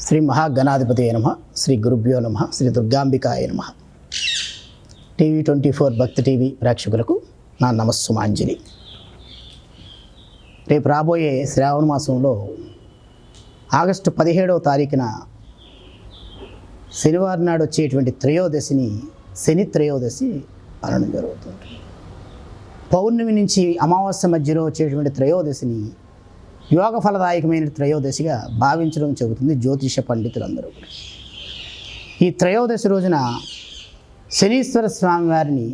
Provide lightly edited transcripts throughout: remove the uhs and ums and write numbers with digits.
శ్రీ మహాగణాధిపతయే నమః. శ్రీ గురుభ్యో నమః. శ్రీ దుర్గాంబికాయ నమః. టీవీ 24 భక్తి టీవీ ప్రేక్షకులకు నా నమస్సుమాంజలి. రేపు రాబోయే శ్రావణ మాసంలో ఆగస్టు 17వ తారీఖున శనివారం నాడు వచ్చేటువంటి త్రయోదశిని శని త్రయోదశి అనడం జరుగుతుంది. పౌర్ణమి నుంచి అమావాస్య మధ్యలో వచ్చేటువంటి త్రయోదశిని యోగ ఫలదాయకమైన త్రయోదశిగా భావించడం చెబుతుంది జ్యోతిష పండితులందరూ. ఈ త్రయోదశి రోజున శనీశ్వర స్వామి వారిని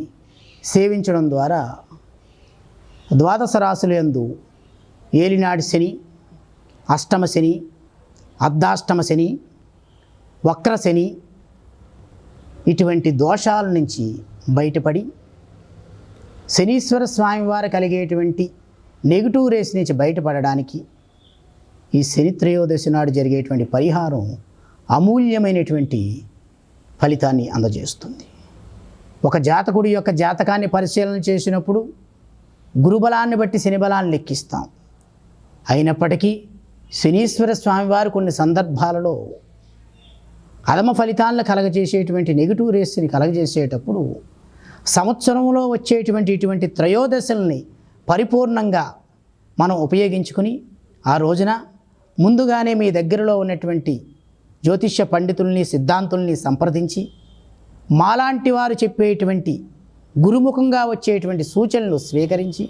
సేవించడం ద్వారా ద్వాదశ రాశుల యందు ఏలినాటి శని, అష్టమ శని, అర్ధాష్టమ శని, వక్ర శని ఇటువంటి దోషాల నుంచి బయటపడి శనీశ్వర స్వామి వారు కలిగేటువంటి నెగిటివ్ రేస్ నుంచి బయటపడడానికి ఈ శని త్రయోదశి నాడు జరిగేటువంటి పరిహారం అమూల్యమైనటువంటి ఫలితాన్ని అందజేస్తుంది. ఒక జాతకుడి యొక్క జాతకాన్ని పరిశీలన చేసినప్పుడు గురుబలాన్ని బట్టి శని బలాన్ని లెక్కిస్తాం. అయినప్పటికీ శనీశ్వర స్వామివారు కొన్ని సందర్భాలలో అధమ ఫలితాలను కలగజేసేటువంటి నెగిటివ్ రేస్ని కలగజేసేటప్పుడు సంవత్సరంలో వచ్చేటువంటి ఇటువంటి త్రయోదశల్ని పరిపూర్ణంగా మనం ఉపయోగించుకుని ఆ రోజున ముందుగానే మీ దగ్గరలో ఉన్నటువంటి జ్యోతిష్య పండితుల్ని సిద్ధాంతుల్ని సంప్రదించి మాలాంటి వారు చెప్పేటువంటి గురుముఖంగా వచ్చేటువంటి సూచనలు స్వీకరించి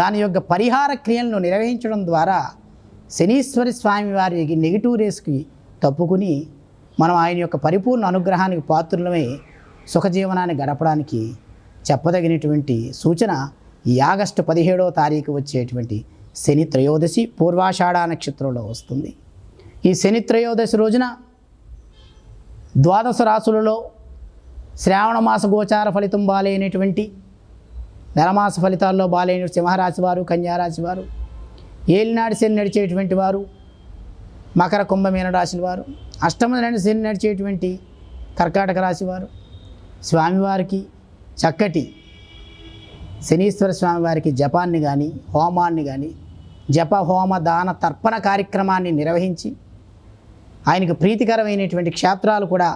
దాని యొక్క పరిహార క్రియలను నిర్వహించడం ద్వారా శనీశ్వరి స్వామి వారి నెగిటివ్ రేస్కి తప్పుకుని మనం ఆయన యొక్క పరిపూర్ణ అనుగ్రహానికి పాత్రులమై సుఖజీవనాన్ని గడపడానికి చెప్పదగినటువంటి సూచన ఈ ఆగస్టు 17వ తారీఖు వచ్చేటువంటి శని త్రయోదశి పూర్వాషాఢ నక్షత్రంలో వస్తుంది. ఈ శని త్రయోదశి రోజున ద్వాదశ రాశులలో శ్రావణ మాస గోచార ఫలితం బాలైనటువంటి నెలమాస ఫలితాల్లో బాలైన సింహరాశి వారు, కన్యారాశి వారు, ఏలినాటి శని నడిచేటువంటి వారు, మకర కుంభమీన రాశుల వారు, అష్టమ శని నడిచేటువంటి కర్కాటక రాశి వారు స్వామివారికి చక్కటి శనీశ్వర స్వామివారికి జపాన్ని కానీ హోమాన్ని కానీ జప హోమ దాన తర్పణ కార్యక్రమాన్ని నిర్వహించి ఆయనకు ప్రీతికరమైనటువంటి క్షేత్రాలు కూడా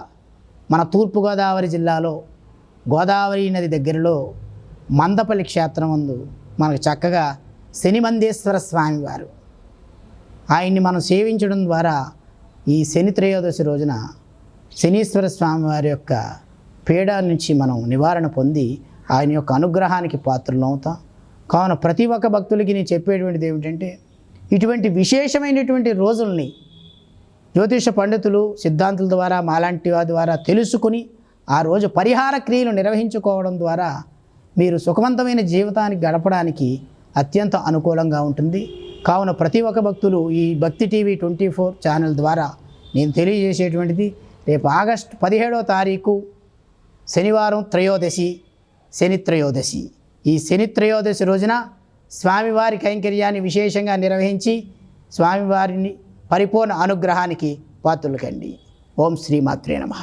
మన తూర్పుగోదావరి జిల్లాలో గోదావరి నది దగ్గరలో మందపల్లి క్షేత్రం ముందు మనకు చక్కగా శనిమందేశ్వర స్వామివారు ఆయన్ని మనం సేవించడం ద్వారా ఈ శని త్రయోదశి రోజున శనీశ్వర స్వామివారి యొక్క పీడ నుంచి మనం నివారణ పొంది ఆయన యొక్క అనుగ్రహానికి పాత్రలు అవుతాం. కావున ప్రతి ఒక్క భక్తులకి నేను చెప్పేటువంటిది ఏమిటంటే ఇటువంటి విశేషమైనటువంటి రోజుల్ని జ్యోతిష పండితులు సిద్ధాంతుల ద్వారా మాలాంటి వారి ద్వారా తెలుసుకుని ఆ రోజు పరిహార క్రియలు నిర్వహించుకోవడం ద్వారా మీరు సుఖవంతమైన జీవితానికి గడపడానికి అత్యంత అనుకూలంగా ఉంటుంది. కావున ప్రతి ఒక్క భక్తులు ఈ భక్తి టీవీ 24 ఛానల్ ద్వారా నేను తెలియజేసేటువంటిది రేపు ఆగస్టు 17వ తారీఖు శనివారం త్రయోదశి శని త్రయోదశి. ఈ శని త్రయోదశి రోజున స్వామివారి కైంకర్యాన్ని విశేషంగా నిర్వహించి స్వామివారిని పరిపూర్ణ అనుగ్రహానికి పాత్రులు కండి. ఓం శ్రీమాత్రే నమః.